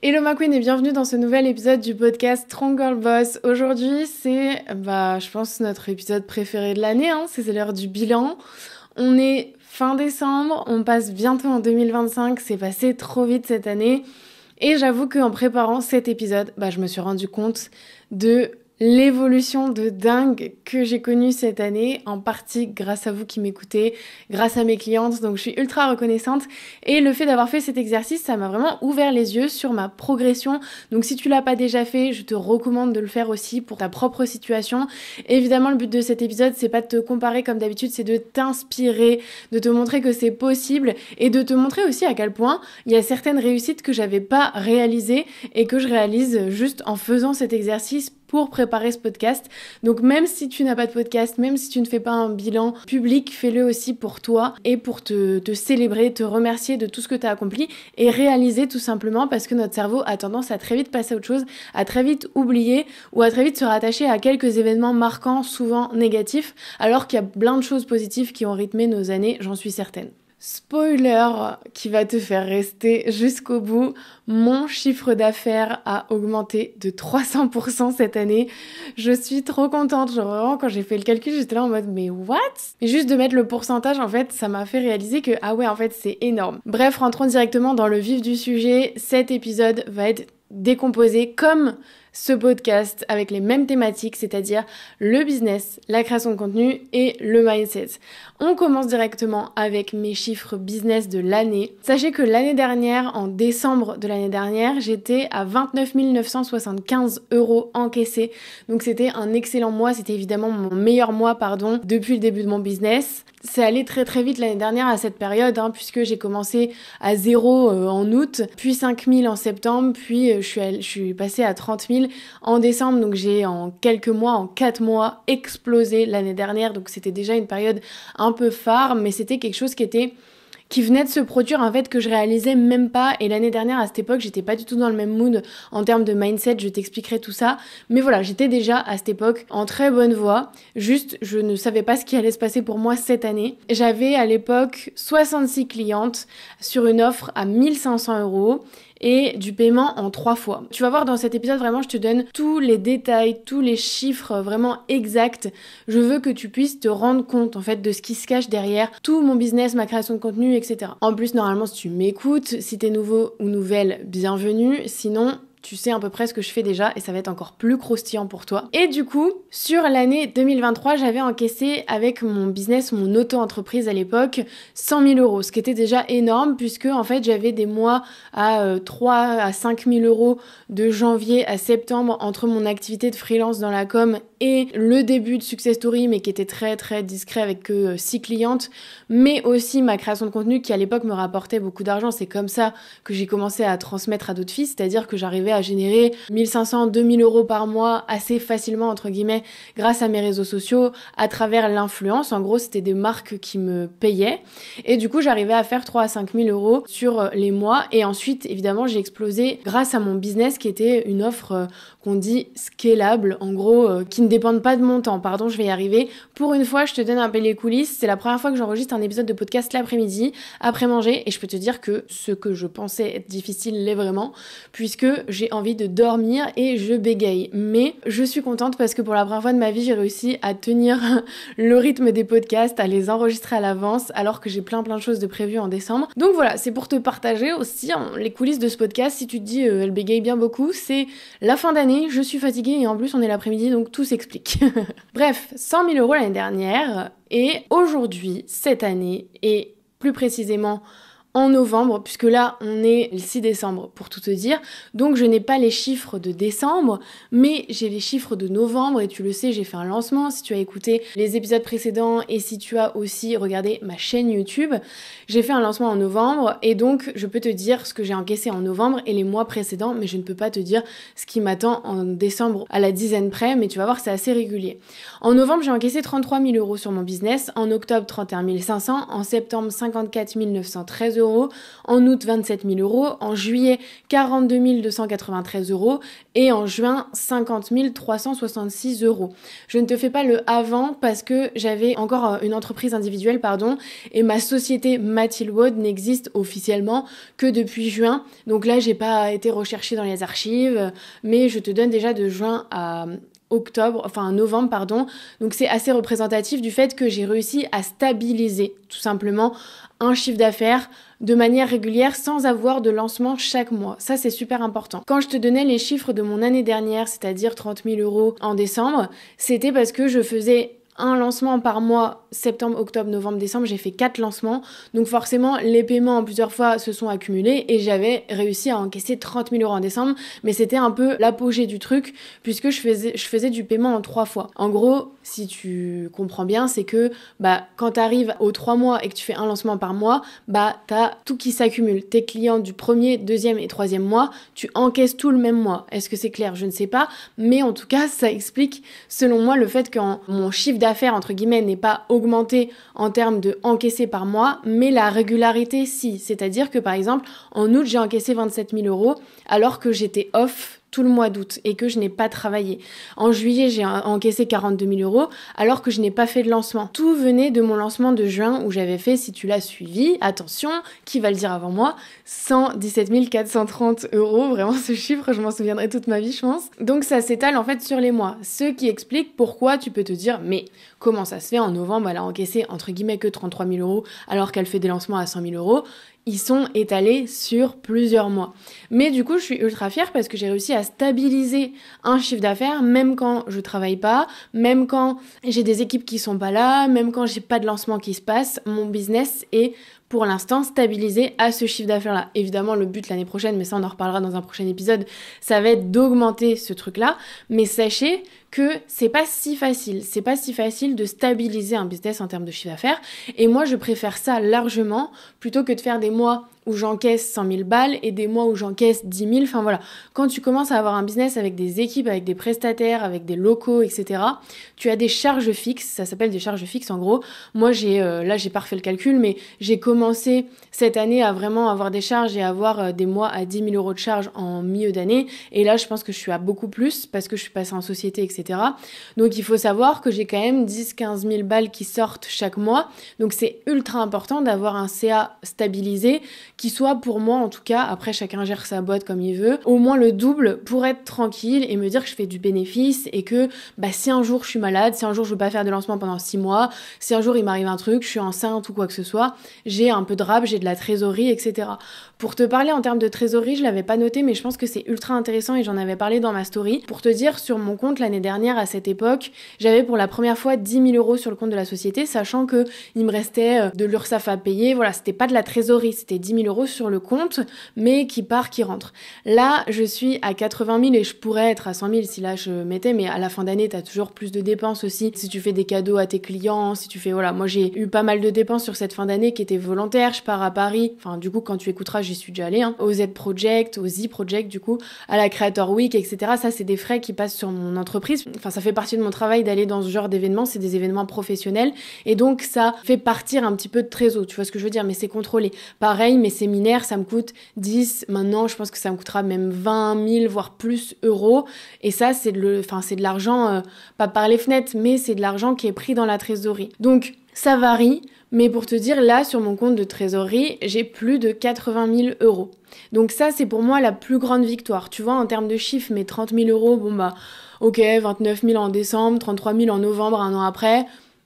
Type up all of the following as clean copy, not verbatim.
Hello ma queen et bienvenue dans ce nouvel épisode du podcast Strong Girl Boss. Aujourd'hui c'est, je pense notre épisode préféré de l'année, c'est l'heure du bilan. On est fin décembre, on passe bientôt en 2025, c'est passé trop vite cette année. Et j'avoue qu'en préparant cet épisode, je me suis rendu compte de l'évolution de dingue que j'ai connue cette année, en partie grâce à vous qui m'écoutez, grâce à mes clientes, donc je suis ultra reconnaissante. Et le fait d'avoir fait cet exercice, ça m'a vraiment ouvert les yeux sur ma progression. Donc si tu l'as pas déjà fait, je te recommande de le faire aussi pour ta propre situation. Évidemment, le but de cet épisode, c'est pas de te comparer comme d'habitude, c'est de t'inspirer, de te montrer que c'est possible et de te montrer aussi à quel point il y a certaines réussites que j'avais pas réalisées et que je réalise juste en faisant cet exercice pour préparer ce podcast. Donc même si tu n'as pas de podcast, même si tu ne fais pas un bilan public, fais-le aussi pour toi et pour te célébrer, te remercier de tout ce que tu as accompli et réaliser tout simplement parce que notre cerveau a tendance à très vite passer à autre chose, à très vite oublier ou à très vite se rattacher à quelques événements marquants, souvent négatifs, alors qu'il y a plein de choses positives qui ont rythmé nos années, j'en suis certaine. Spoiler qui va te faire rester jusqu'au bout, mon chiffre d'affaires a augmenté de 300% cette année. Je suis trop contente, genre vraiment quand j'ai fait le calcul, j'étais là en mode mais what? Et juste de mettre le pourcentage, en fait, ça m'a fait réaliser que en fait c'est énorme. Bref, rentrons directement dans le vif du sujet. Cet épisode va être décomposé comme ce podcast avec les mêmes thématiques, c'est-à-dire le business, la création de contenu et le mindset. On commence directement avec mes chiffres business de l'année. Sachez que l'année dernière, en décembre de l'année dernière, j'étais à 29 975 € encaissés. Donc c'était un excellent mois, c'était évidemment mon meilleur mois, depuis le début de mon business. C'est allé très très vite l'année dernière à cette période, puisque j'ai commencé à 0 en août, puis 5 000 en septembre, puis je suis passée à 30 000 en décembre. Donc j'ai en quelques mois, en 4 mois, explosé l'année dernière. Donc c'était déjà une période un peu phare, mais c'était quelque chose qui venait de se produire en fait que je réalisais même pas. Et l'année dernière à cette époque j'étais pas du tout dans le même mood en termes de mindset, je t'expliquerai tout ça, mais voilà, j'étais déjà à cette époque en très bonne voie, juste je ne savais pas ce qui allait se passer pour moi cette année. J'avais à l'époque 66 clientes sur une offre à 1 500 € et du paiement en 3 fois. Tu vas voir dans cet épisode, vraiment, je te donne tous les détails, tous les chiffres vraiment exacts. Je veux que tu puisses te rendre compte, en fait, de ce qui se cache derrière tout mon business, ma création de contenu, etc. En plus, normalement, si tu m'écoutes, si t'es nouveau ou nouvelle, bienvenue. Sinon, tu sais à peu près ce que je fais déjà et ça va être encore plus croustillant pour toi. Et du coup, sur l'année 2023, j'avais encaissé avec mon business, mon auto-entreprise à l'époque, 100 000 €, ce qui était déjà énorme puisque en fait j'avais des mois à 3 à 5 000 € de janvier à septembre entre mon activité de freelance dans la com et le début de Success Story, mais qui était très très discret avec que 6 clientes, mais aussi ma création de contenu qui à l'époque me rapportait beaucoup d'argent. C'est comme ça que j'ai commencé à transmettre à d'autres filles, c'est-à-dire que j'arrivais à générer 1 500, 2 000 € par mois assez facilement, entre guillemets, grâce à mes réseaux sociaux, à travers l'influence. En gros, c'était des marques qui me payaient. Et du coup, j'arrivais à faire 3 à 5 000 € sur les mois. Et ensuite, évidemment, j'ai explosé grâce à mon business qui était une offre qu'on dit scalable, en gros, qui ne dépendent pas de mon temps. Pardon, je vais y arriver. Pour une fois, je te donne un peu les coulisses. C'est la première fois que j'enregistre un épisode de podcast l'après-midi, après manger. Et je peux te dire que ce que je pensais être difficile l'est vraiment, puisque j'ai envie de dormir et je bégaye. Mais je suis contente parce que pour la première fois de ma vie, j'ai réussi à tenir le rythme des podcasts, à les enregistrer à l'avance, alors que j'ai plein de choses de prévues en décembre. Donc voilà, c'est pour te partager aussi les coulisses de ce podcast. Si tu te dis, elle bégaye bien beaucoup, c'est la fin d'année, je suis fatiguée et en plus on est l'après-midi, donc tout s'explique. Bref, 100 000 € l'année dernière et aujourd'hui, cette année, et plus précisément en novembre, puisque là on est le 6 décembre pour tout te dire, donc je n'ai pas les chiffres de décembre, mais j'ai les chiffres de novembre et tu le sais, j'ai fait un lancement, si tu as écouté les épisodes précédents et si tu as aussi regardé ma chaîne YouTube, j'ai fait un lancement en novembre et donc je peux te dire ce que j'ai encaissé en novembre et les mois précédents, mais je ne peux pas te dire ce qui m'attend en décembre à la dizaine près, mais tu vas voir c'est assez régulier. En novembre j'ai encaissé 33 000 € sur mon business, en octobre 31 500, en septembre 54 913 €, €, en août 27 000 €, en juillet 42 293 € et en juin 50 366 €. Je ne te fais pas le avant parce que j'avais encore une entreprise individuelle, et ma société Mathilde Wood n'existe officiellement que depuis juin. Donc là, j'ai pas été recherchée dans les archives, mais je te donne déjà de juin à novembre. Donc c'est assez représentatif du fait que j'ai réussi à stabiliser tout simplement un chiffre d'affaires de manière régulière sans avoir de lancement chaque mois. Ça, c'est super important. Quand je te donnais les chiffres de mon année dernière, c'est-à-dire 30 000 € en décembre, c'était parce que je faisais un lancement par mois, septembre, octobre, novembre, décembre, j'ai fait 4 lancements. Donc forcément, les paiements en plusieurs fois se sont accumulés et j'avais réussi à encaisser 30 000 € en décembre. Mais c'était un peu l'apogée du truc puisque je faisais du paiement en 3 fois. En gros, si tu comprends bien, c'est que quand tu arrives aux 3 mois et que tu fais un lancement par mois, t'as tout qui s'accumule. Tes clients du premier, deuxième et troisième mois, tu encaisses tout le même mois. Est-ce que c'est clair? Je ne sais pas. Mais en tout cas, ça explique, selon moi, le fait que mon chiffre d'affaires, entre guillemets, n'est pas augmenté en termes de encaissé par mois, mais la régularité, si. C'est-à-dire que, par exemple, en août, j'ai encaissé 27 000 € alors que j'étais off tout le mois d'août et que je n'ai pas travaillé. En juillet, j'ai encaissé 42 000 € alors que je n'ai pas fait de lancement. Tout venait de mon lancement de juin où j'avais fait, si tu l'as suivi, attention, qui va le dire avant moi, 117 430 €. Vraiment, ce chiffre, je m'en souviendrai toute ma vie, je pense. Donc ça s'étale en fait sur les mois. Ce qui explique pourquoi tu peux te dire, mais comment ça se fait en novembre, elle a encaissé entre guillemets que 33 000 € alors qu'elle fait des lancements à 100 000 €. Ils sont étalés sur plusieurs mois. Mais du coup, je suis ultra fière parce que j'ai réussi à stabiliser un chiffre d'affaires même quand je travaille pas, même quand j'ai des équipes qui sont pas là, même quand j'ai pas de lancement qui se passe. Mon business est pour l'instant stabilisé à ce chiffre d'affaires-là. Évidemment, le but l'année prochaine, mais ça on en reparlera dans un prochain épisode, ça va être d'augmenter ce truc-là. Mais sachez que c'est pas si facile. C'est pas si facile de stabiliser un business en termes de chiffre d'affaires. Et moi, je préfère ça largement plutôt que de faire des mois où j'encaisse 100 000 balles et des mois où j'encaisse 10 000. Enfin voilà, quand tu commences à avoir un business avec des équipes, avec des prestataires, avec des locaux, etc., tu as des charges fixes. Ça s'appelle des charges fixes en gros. Moi, j'ai pas refait le calcul, mais j'ai commencé cette année à vraiment avoir des charges et à avoir des mois à 10 000 € de charges en milieu d'année. Et là, je pense que je suis à beaucoup plus parce que je suis passée en société, etc. Donc, il faut savoir que j'ai quand même 10-15 000 balles qui sortent chaque mois. Donc, c'est ultra important d'avoir un CA stabilisé qui soit pour moi, en tout cas, après chacun gère sa boîte comme il veut, au moins le double pour être tranquille et me dire que je fais du bénéfice et que si un jour je suis malade, si un jour je veux pas faire de lancement pendant 6 mois, si un jour il m'arrive un truc, je suis enceinte ou quoi que ce soit, j'ai un peu de rab, j'ai de la trésorerie, etc. Pour te parler en termes de trésorerie, je l'avais pas noté, mais je pense que c'est ultra intéressant et j'en avais parlé dans ma story. Pour te dire, sur mon compte l'année dernière, à cette époque, j'avais pour la première fois 10 000 € sur le compte de la société, sachant que il me restait de l'URSSAF à payer. Voilà, c'était pas de la trésorerie, c'était 10 000 € sur le compte, mais qui part, qui rentre. Là, je suis à 80 000 et je pourrais être à 100 000 si là je mettais, mais à la fin d'année, t'as toujours plus de dépenses aussi. Si tu fais des cadeaux à tes clients, si tu fais, voilà, moi j'ai eu pas mal de dépenses sur cette fin d'année qui étaient volontaires. Je pars à Paris, enfin du coup quand tu écouteras, j'y suis déjà allée, au Z Project, au Z Project du coup, à la Creator Week, etc. Ça c'est des frais qui passent sur mon entreprise. Enfin ça fait partie de mon travail d'aller dans ce genre d'événements, c'est des événements professionnels et donc ça fait partir un petit peu de trésor, tu vois ce que je veux dire, mais c'est contrôlé. Pareil, mes séminaires, ça me coûte 10, maintenant je pense que ça me coûtera même 20 000 voire plus euros et ça c'est de l'argent, pas par les fenêtres, mais c'est de l'argent qui est pris dans la trésorerie. Donc ça varie, mais pour te dire, là, sur mon compte de trésorerie, j'ai plus de 80 000 €. Donc ça, c'est pour moi la plus grande victoire. Tu vois, en termes de chiffres, mes 30 000 €, ok, 29 000 en décembre, 33 000 en novembre, un an après...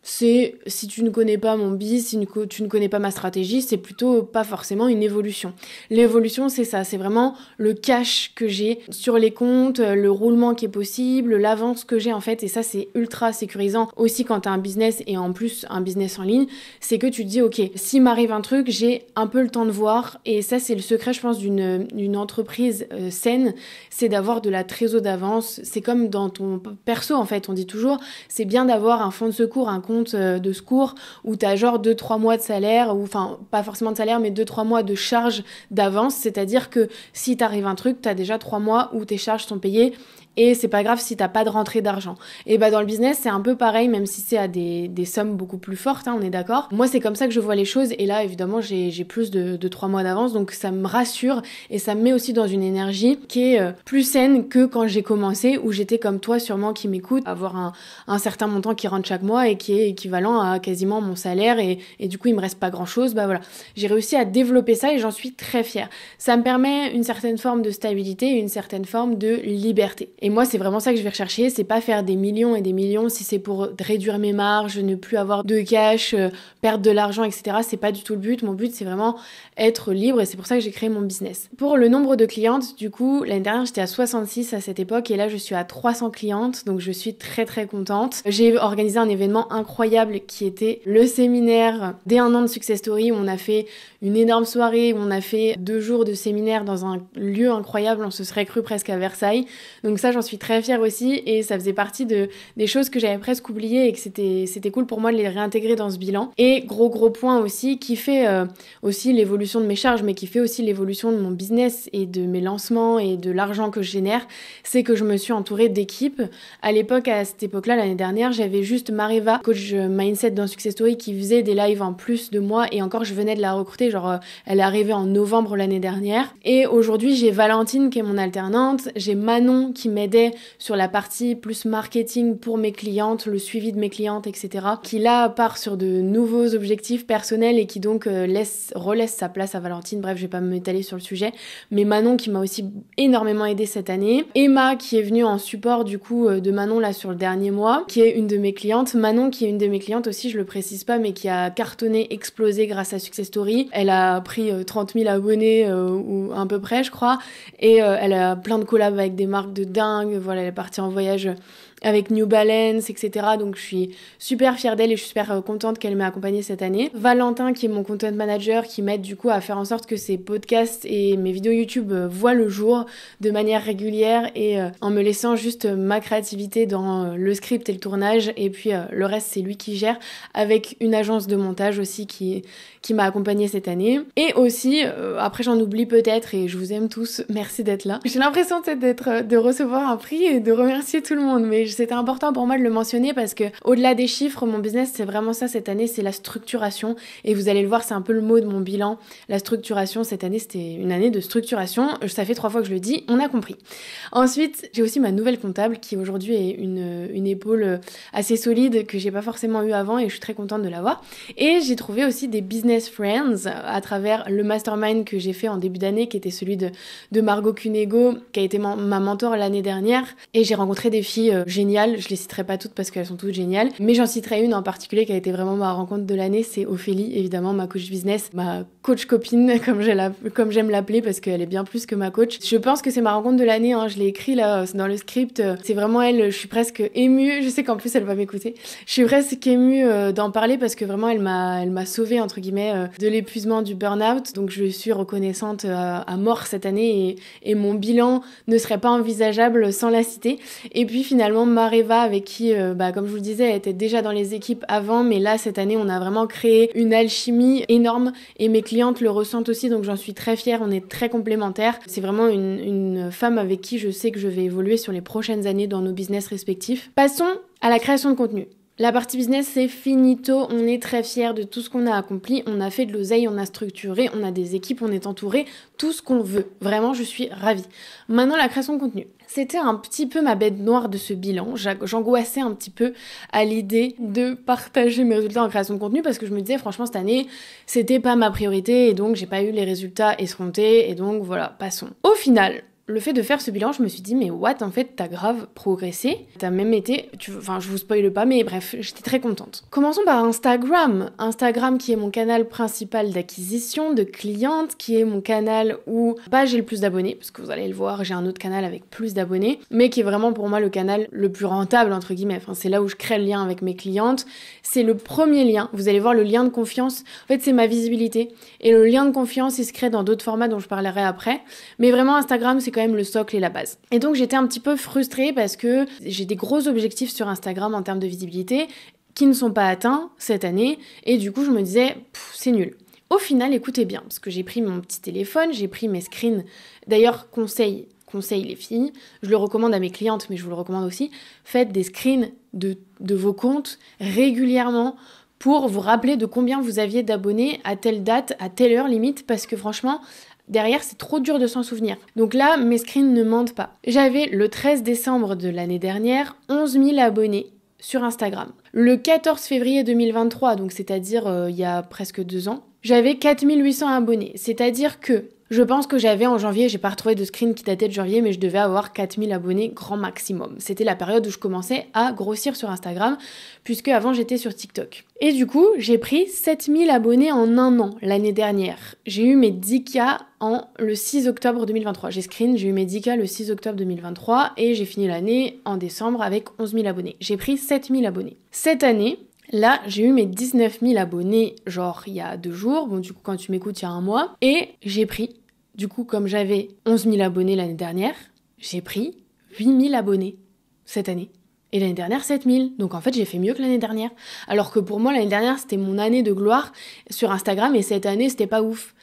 C'est, si tu ne connais pas mon biz, si tu ne connais pas ma stratégie, c'est plutôt pas forcément une évolution. L'évolution, c'est ça, c'est vraiment le cash que j'ai sur les comptes, le roulement qui est possible, l'avance que j'ai en fait, et ça c'est ultra sécurisant aussi quand t'as un business et en plus un business en ligne, c'est que tu te dis ok, s'il m'arrive un truc, j'ai un peu le temps de voir, et ça c'est le secret je pense d'une entreprise saine, c'est d'avoir de la trésor d'avance. C'est comme dans ton perso en fait, on dit toujours, c'est bien d'avoir un fonds de secours, un compte compte de secours où t'as genre 2-3 mois de salaire, ou enfin pas forcément de salaire mais 2-3 mois de charges d'avance, c'est-à-dire que si t'arrive un truc, t'as déjà 3 mois où tes charges sont payées et c'est pas grave si t'as pas de rentrée d'argent. Et bah dans le business c'est un peu pareil, même si c'est à des sommes beaucoup plus fortes, hein, on est d'accord. Moi c'est comme ça que je vois les choses, et là évidemment j'ai plus de 3 mois d'avance, donc ça me rassure et ça me met aussi dans une énergie qui est plus saine que quand j'ai commencé, où j'étais comme toi sûrement qui m'écoute, avoir un certain montant qui rentre chaque mois et qui est équivalent à quasiment mon salaire, et du coup il me reste pas grand chose. Bah voilà, j'ai réussi à développer ça et j'en suis très fière. Ça me permet une certaine forme de stabilité et une certaine forme de liberté. Et moi, c'est vraiment ça que je vais rechercher, c'est pas faire des millions et des millions si c'est pour réduire mes marges, ne plus avoir de cash, perdre de l'argent, etc. C'est pas du tout le but. Mon but, c'est vraiment être libre, et c'est pour ça que j'ai créé mon business. Pour le nombre de clientes, du coup, l'année dernière, j'étais à 66 à cette époque, et là, je suis à 300 clientes, donc je suis très très contente. J'ai organisé un événement incroyable qui était le séminaire des 1 an de Success Story, où on a fait une énorme soirée, où on a fait 2 jours de séminaire dans un lieu incroyable, on se serait cru presque à Versailles. Donc ça, j'en suis très fière aussi, et ça faisait partie des choses que j'avais presque oubliées et que c'était cool pour moi de les réintégrer dans ce bilan. Et gros point aussi qui fait aussi l'évolution de mes charges, mais qui fait aussi l'évolution de mon business et de mes lancements et de l'argent que je génère, c'est que je me suis entourée d'équipes. À l'époque, à cette époque-là, l'année dernière, j'avais juste Mariva, coach mindset dans Success Story, qui faisait des lives en plus de moi, et encore je venais de la recruter, genre elle est arrivée en novembre l'année dernière. Et aujourd'hui, j'ai Valentine qui est mon alternante, j'ai Manon qui m'aidait sur la partie plus marketing pour mes clientes, le suivi de mes clientes, etc. Qui là part sur de nouveaux objectifs personnels et qui donc relaisse sa place à Valentine. Bref, je vais pas m'étaler sur le sujet. Mais Manon qui m'a aussi énormément aidée cette année. Emma qui est venue en support du coup de Manon là sur le dernier mois, qui est une de mes clientes. Manon qui est une de mes clientes aussi, je le précise pas, mais qui a cartonné, explosé grâce à Success Story. Elle a pris 30 000 abonnés ou à peu près je crois, et elle a plein de collabs avec des marques de dingue. Voilà, elle est partie en voyage avec New Balance, etc. Donc je suis super fière d'elle et je suis super contente qu'elle m'ait accompagnée cette année. Valentin qui est mon content manager, qui m'aide du coup à faire en sorte que ces podcasts et mes vidéos YouTube voient le jour de manière régulière, et en me laissant juste ma créativité dans le script et le tournage, et puis le reste c'est lui qui gère, avec une agence de montage aussi qui m'a accompagnée cette année. Et aussi, après j'en oublie peut-être, et je vous aime tous, merci d'être là. J'ai l'impression de recevoir un prix et de remercier tout le monde, mais c'était important pour moi de le mentionner parce que au-delà des chiffres, mon business c'est vraiment ça cette année, c'est la structuration, et vous allez le voir, c'est un peu le mot de mon bilan. La structuration, cette année c'était une année de structuration, ça fait 3 fois que je le dis, on a compris. Ensuite, j'ai aussi ma nouvelle comptable qui aujourd'hui est une épaule assez solide que j'ai pas forcément eu avant, et je suis très contente de l'avoir. Et j'ai trouvé aussi des business friends à travers le mastermind que j'ai fait en début d'année, qui était celui de Margot Cunego, qui a été ma mentor l'année dernière, et j'ai rencontré des filles géniales, je les citerai pas toutes parce qu'elles sont toutes géniales, mais j'en citerai une en particulier qui a été vraiment ma rencontre de l'année, c'est Ophélie, évidemment, ma coach business, ma coach copine, comme j'aime l'appeler, parce qu'elle est bien plus que ma coach. Je pense que c'est ma rencontre de l'année, hein, je l'ai écrit là dans le script, c'est vraiment elle, je suis presque émue, je sais qu'en plus elle va m'écouter, je suis presque émue d'en parler parce que vraiment elle m'a sauvée entre guillemets de l'épuisement, du burn-out, donc je suis reconnaissante à mort cette année, et mon bilan ne serait pas envisageable sans la citer. Et puis finalement Mariva, avec qui comme je vous le disais, elle était déjà dans les équipes avant, mais là cette année on a vraiment créé une alchimie énorme, et mes clientes le ressentent aussi, donc j'en suis très fière, on est très complémentaires. C'est vraiment une femme avec qui je sais que je vais évoluer sur les prochaines années dans nos business respectifs. Passons à la création de contenu. La partie business, c'est finito, on est très fiers de tout ce qu'on a accompli, on a fait de l'oseille, on a structuré, on a des équipes, on est entouré, tout ce qu'on veut. Vraiment, je suis ravie. Maintenant, la création de contenu. C'était un petit peu ma bête noire de ce bilan. J'angoissais un petit peu à l'idée de partager mes résultats en création de contenu, parce que je me disais, franchement, cette année, c'était pas ma priorité, et donc j'ai pas eu les résultats escomptés, et donc voilà, passons. Au final, le fait de faire ce bilan, je me suis dit, mais what, en fait, t'as grave progressé. T'as même été, je vous spoile pas, mais bref, j'étais très contente. Commençons par Instagram. Instagram qui est mon canal principal d'acquisition de clientes, qui est mon canal où j'ai le plus d'abonnés, parce que vous allez le voir, j'ai un autre canal avec plus d'abonnés, mais qui est vraiment pour moi le canal le plus rentable, entre guillemets. Enfin, c'est là où je crée le lien avec mes clientes. C'est le premier lien. Vous allez voir le lien de confiance. En fait, c'est ma visibilité. Et le lien de confiance, il se crée dans d'autres formats dont je parlerai après. Mais vraiment, Instagram, c'est quand même le socle et la base. Et donc j'étais un petit peu frustrée parce que j'ai des gros objectifs sur Instagram en termes de visibilité qui ne sont pas atteints cette année, et du coup je me disais, c'est nul. Au final, écoutez bien, parce que j'ai pris mon petit téléphone, j'ai pris mes screens. D'ailleurs, conseil les filles, je le recommande à mes clientes, mais je vous le recommande aussi, faites des screens de vos comptes régulièrement pour vous rappeler de combien vous aviez d'abonnés à telle date, à telle heure limite, parce que franchement, derrière, c'est trop dur de s'en souvenir. Donc là, mes screens ne mentent pas. J'avais le 13 décembre de l'année dernière 11 000 abonnés sur Instagram. Le 14 février 2023, donc c'est-à-dire il y a presque 2 ans, j'avais 4 800 abonnés. C'est-à-dire que je pense que j'avais en janvier, j'ai pas retrouvé de screen qui datait de janvier, mais je devais avoir 4000 abonnés grand maximum. C'était la période où je commençais à grossir sur Instagram, puisque avant j'étais sur TikTok. Et du coup, j'ai pris 7000 abonnés en un an l'année dernière. J'ai eu mes 10K le 6 octobre 2023. J'ai eu mes 10K le 6 octobre 2023 et j'ai fini l'année en décembre avec 11 000 abonnés. J'ai pris 7000 abonnés. Cette année, là, j'ai eu mes 19 000 abonnés, genre il y a 2 jours. Bon, du coup, quand tu m'écoutes, il y a un mois. Et j'ai pris, du coup, comme j'avais 11 000 abonnés l'année dernière, j'ai pris 8 000 abonnés cette année. Et l'année dernière, 7 000. Donc en fait, j'ai fait mieux que l'année dernière. Alors que pour moi, l'année dernière, c'était mon année de gloire sur Instagram et cette année, c'était pas ouf.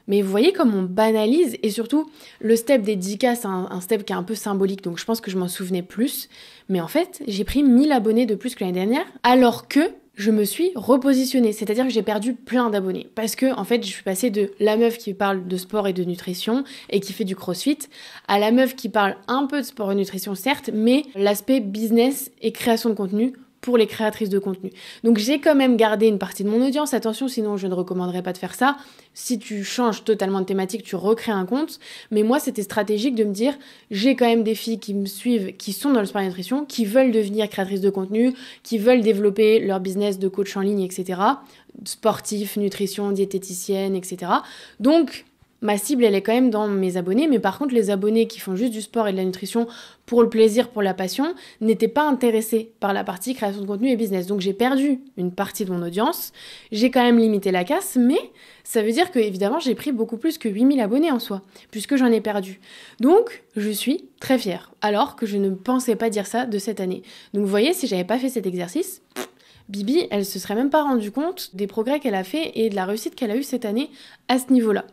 Mais vous voyez comme on banalise, et surtout, le step des 10K, c'est un step qui est un peu symbolique, donc je pense que je m'en souvenais plus. Mais en fait, j'ai pris 1000 abonnés de plus que l'année dernière, alors que je me suis repositionnée, c'est-à-dire que j'ai perdu plein d'abonnés. Parce que, en fait, je suis passée de la meuf qui parle de sport et de nutrition et qui fait du crossfit, à la meuf qui parle un peu de sport et de nutrition, certes, mais l'aspect business et création de contenu pour les créatrices de contenu. Donc j'ai quand même gardé une partie de mon audience, attention, sinon je ne recommanderais pas de faire ça. Si tu changes totalement de thématique, tu recrées un compte. Mais moi, c'était stratégique de me dire, j'ai quand même des filles qui me suivent, qui sont dans le sport et nutrition, qui veulent devenir créatrices de contenu, qui veulent développer leur business de coach en ligne, etc. Sportif, nutrition, diététicienne, etc. Donc, ma cible, elle est quand même dans mes abonnés, mais par contre, les abonnés qui font juste du sport et de la nutrition pour le plaisir, pour la passion, n'étaient pas intéressés par la partie création de contenu et business. Donc j'ai perdu une partie de mon audience, j'ai quand même limité la casse, mais ça veut dire que, évidemment, j'ai pris beaucoup plus que 8000 abonnés en soi, puisque j'en ai perdu. Donc, je suis très fière, alors que je ne pensais pas dire ça de cette année. Donc vous voyez, si j'avais pas fait cet exercice, Bibi, elle se serait même pas rendue compte des progrès qu'elle a fait et de la réussite qu'elle a eue cette année à ce niveau-là.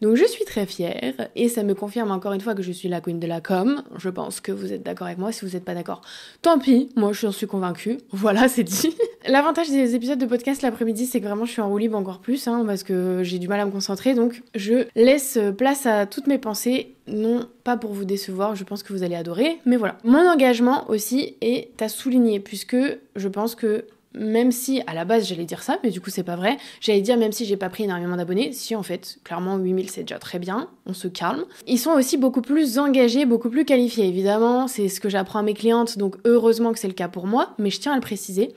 Donc je suis très fière et ça me confirme encore une fois que je suis la queen de la com. Je pense que vous êtes d'accord avec moi. Si vous n'êtes pas d'accord, tant pis, moi je suis convaincue. Voilà, c'est dit. L'avantage des épisodes de podcast l'après-midi, c'est que vraiment je suis en roue libre encore plus, parce que j'ai du mal à me concentrer. Donc je laisse place à toutes mes pensées. Non, pas pour vous décevoir, je pense que vous allez adorer. Mais voilà. Mon engagement aussi est à souligner puisque je pense que même si, à la base, j'allais dire ça, mais du coup, c'est pas vrai. J'allais dire, même si j'ai pas pris énormément d'abonnés, si, en fait, clairement, 8000, c'est déjà très bien, on se calme. Ils sont aussi beaucoup plus engagés, beaucoup plus qualifiés, évidemment. C'est ce que j'apprends à mes clientes, donc heureusement que c'est le cas pour moi, mais je tiens à le préciser.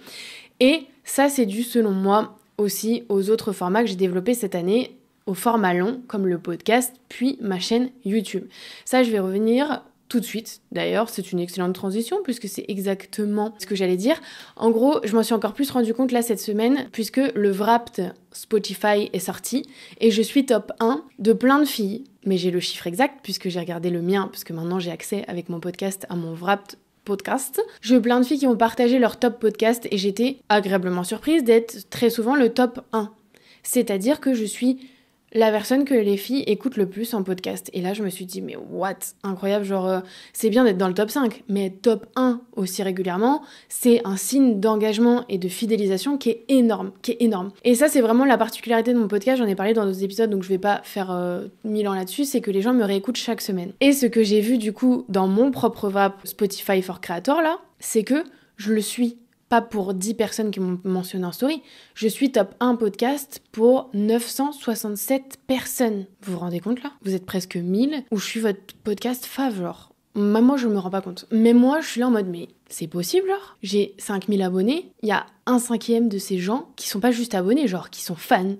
Et ça, c'est dû, selon moi, aussi aux autres formats que j'ai développés cette année, aux formats longs, comme le podcast, puis ma chaîne YouTube. Ça, je vais revenir tout de suite. D'ailleurs, c'est une excellente transition puisque c'est exactement ce que j'allais dire. En gros, je m'en suis encore plus rendu compte là cette semaine puisque le Wrapped Spotify est sorti et je suis top 1 de plein de filles. Mais j'ai le chiffre exact puisque j'ai regardé le mien puisque maintenant j'ai accès avec mon podcast à mon Wrapped podcast. J'ai eu plein de filles qui ont partagé leur top podcast et j'étais agréablement surprise d'être très souvent le top 1. C'est-à-dire que je suis la personne que les filles écoutent le plus en podcast. Et là, je me suis dit, mais what? Incroyable, genre, c'est bien d'être dans le top 5, mais être top 1 aussi régulièrement, c'est un signe d'engagement et de fidélisation qui est énorme, Et ça, c'est vraiment la particularité de mon podcast, j'en ai parlé dans d'autres épisodes, donc je vais pas faire 1000 ans là-dessus, c'est que les gens me réécoutent chaque semaine. Et ce que j'ai vu, du coup, dans mon propre wrap Spotify for Creator, là, c'est que je le suis. Pas pour 10 personnes qui m'ont mentionné en story. Je suis top 1 podcast pour 967 personnes. Vous vous rendez compte là? Vous êtes presque 1000 où je suis votre podcast fav, genre. Moi, je me rends pas compte. Mais moi, je suis là en mode, mais c'est possible, genre? J'ai 5000 abonnés. Il y a 1/5 de ces gens qui sont pas juste abonnés, genre, qui sont fans.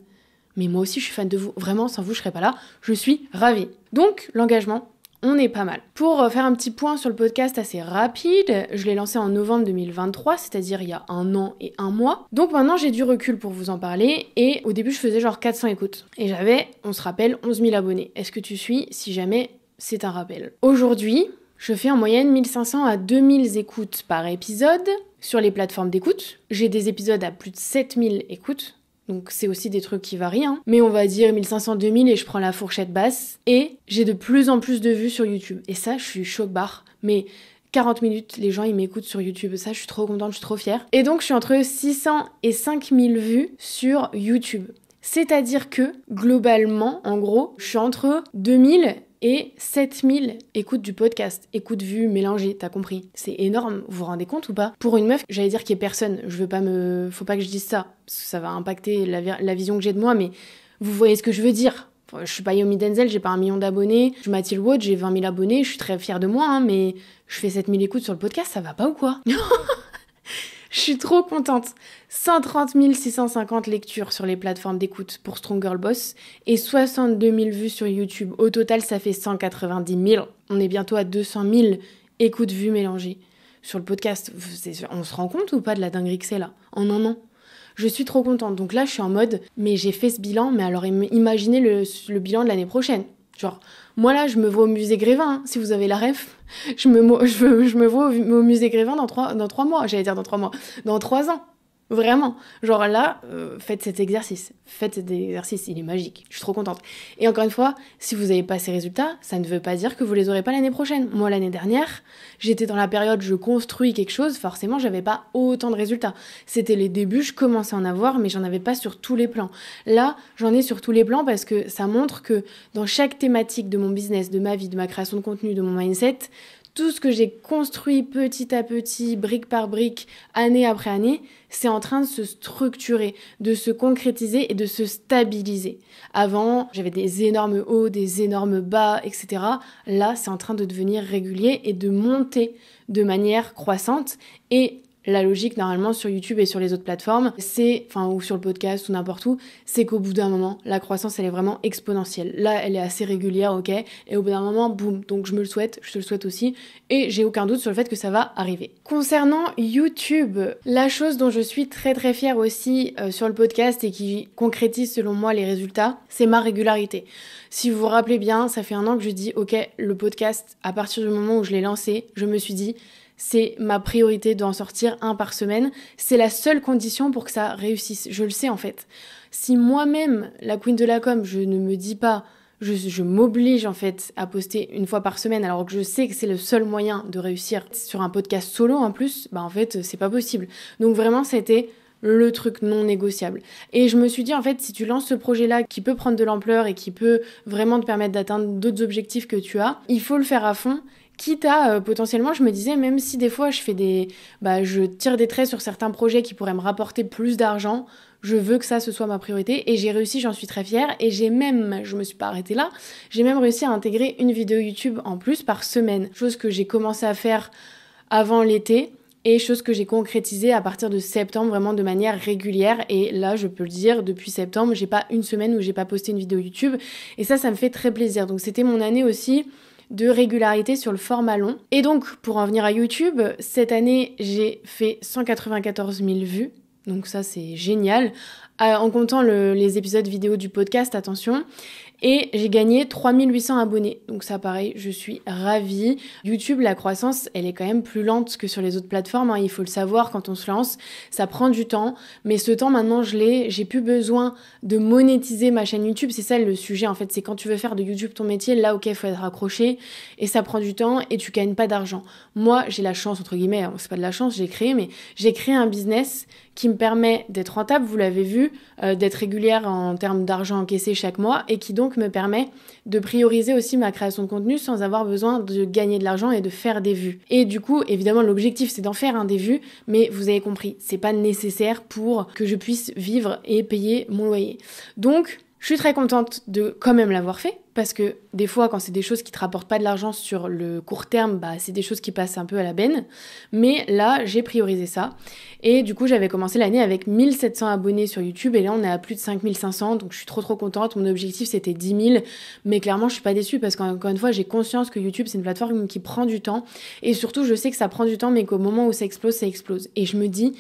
Mais moi aussi, je suis fan de vous. Vraiment, sans vous, je serais pas là. Je suis ravie. Donc, l'engagement, on est pas mal. Pour faire un petit point sur le podcast assez rapide, je l'ai lancé en novembre 2023, c'est-à-dire il y a 1 an et 1 mois. Donc maintenant j'ai du recul pour vous en parler et au début je faisais genre 400 écoutes. Et j'avais, on se rappelle, 11 000 abonnés. Est-ce que tu suis? Si jamais c'est un rappel. Aujourd'hui, Je fais en moyenne 1500 à 2000 écoutes par épisode sur les plateformes d'écoute. J'ai des épisodes à plus de 7000 écoutes. Donc c'est aussi des trucs qui varient, hein. Mais on va dire 1500-2000 et je prends la fourchette basse. Et j'ai de plus en plus de vues sur YouTube. Et ça, je suis choc-barre. Mais 40 minutes, les gens ils m'écoutent sur YouTube. Ça, je suis trop contente, je suis trop fière. Et donc je suis entre 600 et 5000 vues sur YouTube. C'est-à-dire que, globalement, en gros, je suis entre 2000 et 7000 écoutes du podcast. Écoutes, vues, mélangées, t'as compris. C'est énorme, vous vous rendez compte ou pas? Pour une meuf, j'allais dire qu'il y ait personne. Faut pas que je dise ça, parce que ça va impacter la vision que j'ai de moi, mais vous voyez ce que je veux dire. Je suis pas Yomi Denzel, j'ai pas 1 million d'abonnés. Je suis Mathilde Wood, j'ai 20 000 abonnés, je suis très fière de moi, hein, mais je fais 7000 écoutes sur le podcast, ça va pas ou quoi? Je suis trop contente. 130 650 lectures sur les plateformes d'écoute pour Strong Girl Boss et 62 000 vues sur YouTube. Au total, ça fait 190 000. On est bientôt à 200 000 écoutes vues mélangées sur le podcast. On se rend compte ou pas de la dinguerie que c'est là, en un an? Je suis trop contente. Donc là, je suis en mode, mais j'ai fait ce bilan, mais alors imaginez le bilan de l'année prochaine. Genre, moi là, je me vois au musée Grévin, hein, si vous avez la ref. Je me vois au musée Grévin dans 3 mois. J'allais dire dans 3 mois. Dans 3 ans. Vraiment. Genre là, faites cet exercice. Faites cet exercice, il est magique. Je suis trop contente. Et encore une fois, si vous n'avez pas ces résultats, ça ne veut pas dire que vous les aurez pas l'année prochaine. Moi, l'année dernière, j'étais dans la période je construis quelque chose, forcément, j'avais pas autant de résultats. C'était les débuts, je commençais à en avoir, mais j'en avais pas sur tous les plans. Là, j'en ai sur tous les plans parce que ça montre que dans chaque thématique de mon business, de ma vie, de ma création de contenu, de mon mindset, tout ce que j'ai construit petit à petit, brique par brique, année après année, c'est en train de se structurer, de se concrétiser et de se stabiliser. Avant, j'avais des énormes hauts, des énormes bas, etc. Là, c'est en train de devenir régulier et de monter de manière croissante. Et la logique, normalement, sur YouTube et sur les autres plateformes, ou sur le podcast ou n'importe où, c'est qu'au bout d'un moment, la croissance, elle est vraiment exponentielle. Là, elle est assez régulière, ok, et au bout d'un moment, boum. Donc, je me le souhaite, je te le souhaite aussi, et j'ai aucun doute sur le fait que ça va arriver. Concernant YouTube, la chose dont je suis très très fière aussi sur le podcast et qui concrétise selon moi les résultats, c'est ma régularité. Si vous vous rappelez bien, ça fait 1 an que je dis, ok, le podcast, à partir du moment où je l'ai lancé, je me suis dit, c'est ma priorité d'en sortir 1 par semaine. C'est la seule condition pour que ça réussisse. Je le sais en fait. Si moi-même, la queen de la com, je ne me dis pas, je m'oblige en fait à poster 1 fois par semaine alors que je sais que c'est le seul moyen de réussir sur un podcast solo en plus, bah en fait c'est pas possible. Donc vraiment c'était le truc non négociable. Et je me suis dit en fait si tu lances ce projet-là qui peut prendre de l'ampleur et qui peut vraiment te permettre d'atteindre d'autres objectifs que tu as, il faut le faire à fond. Quitte à, potentiellement, je me disais, même si des fois je tire des traits sur certains projets qui pourraient me rapporter plus d'argent, je veux que ça, ce soit ma priorité. Et j'ai réussi, j'en suis très fière. Et je me suis pas arrêtée là, j'ai même réussi à intégrer une vidéo YouTube en plus par semaine. Chose que j'ai commencé à faire avant l'été. Et chose que j'ai concrétisée à partir de septembre, vraiment de manière régulière. Et là, je peux le dire, depuis septembre, j'ai pas 1 semaine où j'ai pas posté une vidéo YouTube. Et ça me fait très plaisir. Donc c'était mon année aussi de régularité sur le format long. Et donc, pour en venir à YouTube, cette année, j'ai fait 194 000 vues. Donc ça, c'est génial. En comptant les épisodes vidéo du podcast, attention. Et j'ai gagné 3800 abonnés. Donc ça, pareil, je suis ravie. YouTube, la croissance, elle est quand même plus lente que sur les autres plateformes, hein. Il faut le savoir, quand on se lance, ça prend du temps. Mais ce temps, maintenant, j'ai plus besoin de monétiser ma chaîne YouTube. C'est ça le sujet, en fait. C'est quand tu veux faire de YouTube ton métier, là, ok, il faut être accroché. Et ça prend du temps et tu gagnes pas d'argent. Moi, j'ai la chance, entre guillemets, hein, c'est pas de la chance, j'ai créé un business qui me permet d'être rentable, vous l'avez vu, d'être régulière en termes d'argent encaissé chaque mois et qui donc me permet de prioriser aussi ma création de contenu sans avoir besoin de gagner de l'argent et de faire des vues. Et du coup, évidemment, l'objectif c'est d'en faire des vues, mais vous avez compris, c'est pas nécessaire pour que je puisse vivre et payer mon loyer. Donc, je suis très contente de quand même l'avoir fait, parce que des fois, quand c'est des choses qui te rapportent pas de l'argent sur le court terme, bah c'est des choses qui passent un peu à la benne. Mais là, j'ai priorisé ça. Et du coup, j'avais commencé l'année avec 1700 abonnés sur YouTube, et là, on est à plus de 5500, donc je suis trop contente. Mon objectif, c'était 10 000, mais clairement, je suis pas déçue, parce qu'encore une fois, j'ai conscience que YouTube, c'est une plateforme qui prend du temps, et surtout, je sais que ça prend du temps, mais qu'au moment où ça explose. Et je me dis,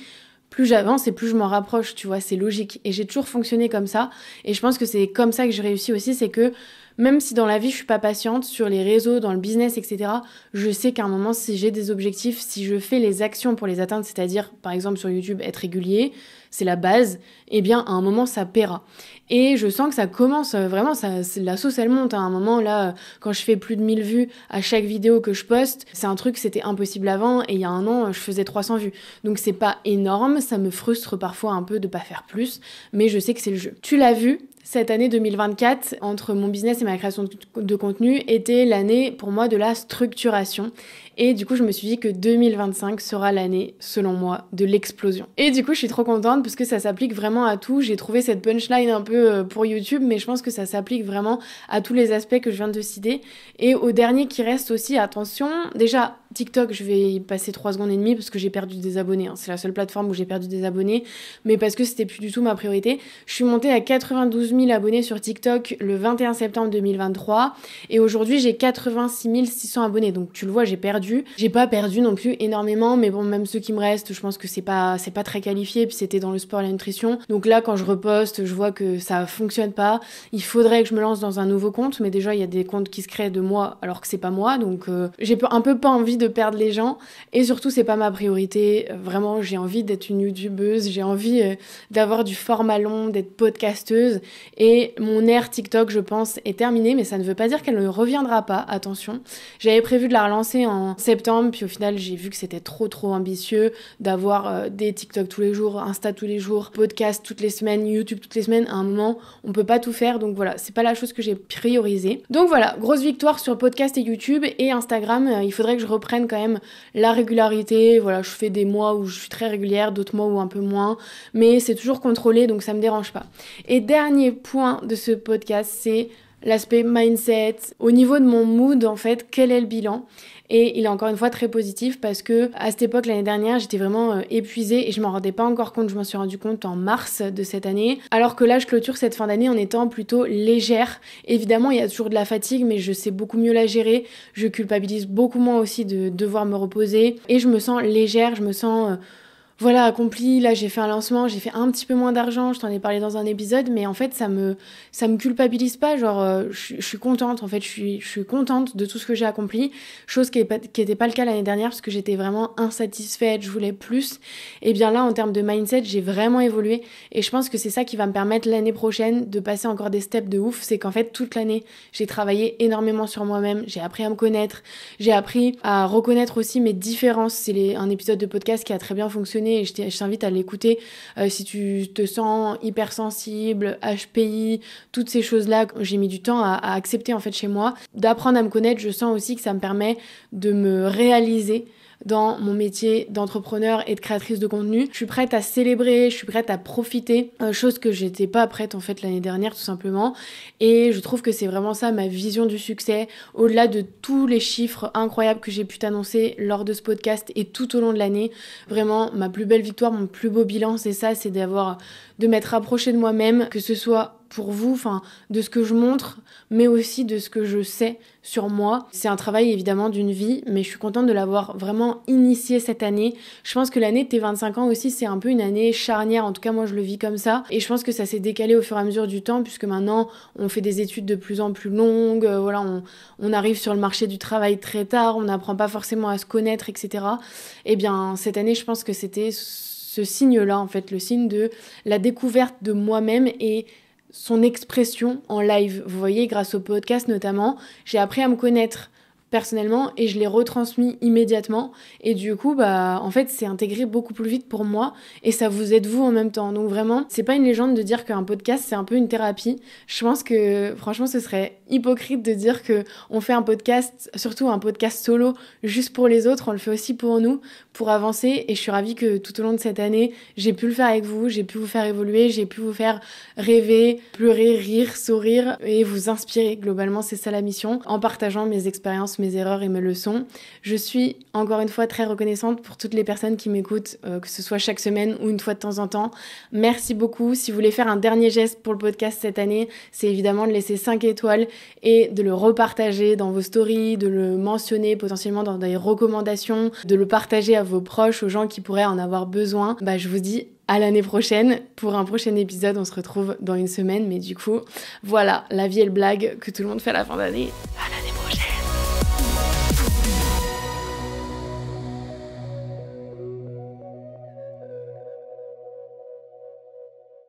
plus j'avance et plus je m'en rapproche, tu vois, c'est logique. Et j'ai toujours fonctionné comme ça. Et je pense que c'est comme ça que j'ai réussi aussi, c'est que même si dans la vie je suis pas patiente, sur les réseaux, dans le business, etc., je sais qu'à un moment, si j'ai des objectifs, si je fais les actions pour les atteindre, c'est-à-dire par exemple sur YouTube être régulier, c'est la base, eh bien à un moment ça paiera. Et je sens que ça commence, vraiment, la sauce elle monte à un moment là, quand je fais plus de 1000 vues à chaque vidéo que je poste, c'est un truc, c'était impossible avant, et il y a un an, je faisais 300 vues. Donc c'est pas énorme, ça me frustre parfois un peu de pas faire plus, mais je sais que c'est le jeu. Tu l'as vu, cette année 2024, entre mon business et ma création de contenu, était l'année pour moi de la structuration. Et du coup, je me suis dit que 2025 sera l'année, selon moi, de l'explosion. Et du coup, je suis trop contente parce que ça s'applique vraiment à tout. J'ai trouvé cette punchline un peu pour YouTube, mais je pense que ça s'applique vraiment à tous les aspects que je viens de citer. Et au dernier qui reste aussi, attention, déjà, TikTok, je vais y passer 3 secondes et demie parce que j'ai perdu des abonnés. C'est la seule plateforme où j'ai perdu des abonnés, mais parce que c'était plus du tout ma priorité. Je suis montée à 92 000 abonnés sur TikTok le 21 septembre 2023 et aujourd'hui j'ai 86 600 abonnés. Donc tu le vois, j'ai pas perdu non plus énormément, mais bon, même ceux qui me restent, je pense que c'est pas très qualifié, puis c'était dans le sport et la nutrition. Donc là, quand je reposte, je vois que ça fonctionne pas. Il faudrait que je me lance dans un nouveau compte, mais déjà il y a des comptes qui se créent de moi alors que c'est pas moi, donc j'ai un peu pas envie de perdre les gens, et surtout c'est pas ma priorité. Vraiment, j'ai envie d'être une youtubeuse, j'ai envie d'avoir du format long, d'être podcasteuse, et mon ère TikTok, je pense, est terminée, mais ça ne veut pas dire qu'elle ne reviendra pas, attention. J'avais prévu de la relancer en septembre, puis au final j'ai vu que c'était trop ambitieux d'avoir des TikTok tous les jours, Insta tous les jours, podcast toutes les semaines, YouTube toutes les semaines. À un moment, on peut pas tout faire, donc voilà, c'est pas la chose que j'ai priorisée. Donc voilà, grosse victoire sur podcast et YouTube et Instagram. Il faudrait que je reprenne quand même la régularité. Voilà, je fais des mois où je suis très régulière, d'autres mois où un peu moins, mais c'est toujours contrôlé, donc ça me dérange pas. Et dernier point de ce podcast, c'est l'aspect mindset. Au niveau de mon mood, en fait, quel est le bilan ? Et il est encore une fois très positif parce que à cette époque, l'année dernière, j'étais vraiment épuisée et je m'en rendais pas encore compte. Je m'en suis rendu compte en mars de cette année. Alors que là, je clôture cette fin d'année en étant plutôt légère. Évidemment, il y a toujours de la fatigue, mais je sais beaucoup mieux la gérer. Je culpabilise beaucoup moins aussi de devoir me reposer. Et je me sens légère, je me sens... voilà, accompli. Là, j'ai fait un lancement, j'ai fait un petit peu moins d'argent, je t'en ai parlé dans un épisode, mais en fait, ça me culpabilise pas. Genre, je suis contente, en fait, je suis contente de tout ce que j'ai accompli, chose qui était pas le cas l'année dernière parce que j'étais vraiment insatisfaite, je voulais plus. Et bien là, en termes de mindset, j'ai vraiment évolué et je pense que c'est ça qui va me permettre l'année prochaine de passer encore des steps de ouf. C'est qu'en fait, toute l'année, j'ai travaillé énormément sur moi-même, j'ai appris à me connaître, j'ai appris à reconnaître aussi mes différences. C'est un épisode de podcast qui a très bien fonctionné et je t'invite à l'écouter si tu te sens hypersensible, HPI, toutes ces choses-là. J'ai mis du temps à accepter en fait chez moi. D'apprendre à me connaître, je sens aussi que ça me permet de me réaliser dans mon métier d'entrepreneur et de créatrice de contenu. Je suis prête à célébrer, je suis prête à profiter, chose que j'étais pas prête en fait l'année dernière tout simplement. Et je trouve que c'est vraiment ça ma vision du succès, au-delà de tous les chiffres incroyables que j'ai pu t'annoncer lors de ce podcast et tout au long de l'année. Vraiment, ma plus belle victoire, mon plus beau bilan, c'est ça, c'est de m'être rapprochée de moi-même, que ce soit pour vous, enfin, de ce que je montre, mais aussi de ce que je sais sur moi. C'est un travail évidemment d'une vie, mais je suis contente de l'avoir vraiment initié cette année. Je pense que l'année de tes 25 ans aussi, c'est un peu une année charnière, en tout cas moi je le vis comme ça, et je pense que ça s'est décalé au fur et à mesure du temps, puisque maintenant on fait des études de plus en plus longues, voilà, on arrive sur le marché du travail très tard, on n'apprend pas forcément à se connaître, etc. Et bien cette année, je pense que c'était ce signe-là, en fait, le signe de la découverte de moi-même et son expression en live. Vous voyez, grâce au podcast notamment, j'ai appris à me connaître personnellement et je l'ai retransmis immédiatement et du coup en fait c'est intégré beaucoup plus vite pour moi et ça vous aide vous en même temps. Donc vraiment, c'est pas une légende de dire qu'un podcast c'est un peu une thérapie. Je pense que franchement ce serait hypocrite de dire que on fait un podcast, surtout un podcast solo, juste pour les autres. On le fait aussi pour nous, pour avancer, et je suis ravie que tout au long de cette année j'ai pu le faire avec vous, j'ai pu vous faire évoluer, j'ai pu vous faire rêver, pleurer, rire, sourire et vous inspirer. Globalement c'est ça la mission, en partageant mes expériences, mes erreurs et mes leçons. Je suis encore une fois très reconnaissante pour toutes les personnes qui m'écoutent, que ce soit chaque semaine ou une fois de temps en temps. Merci beaucoup. Si vous voulez faire un dernier geste pour le podcast cette année, c'est évidemment de laisser 5 étoiles et de le repartager dans vos stories, de le mentionner potentiellement dans des recommandations, de le partager à vos proches, aux gens qui pourraient en avoir besoin. Je vous dis à l'année prochaine pour un prochain épisode. On se retrouve dans une semaine, mais du coup, voilà, la vieille blague que tout le monde fait à la fin d'année.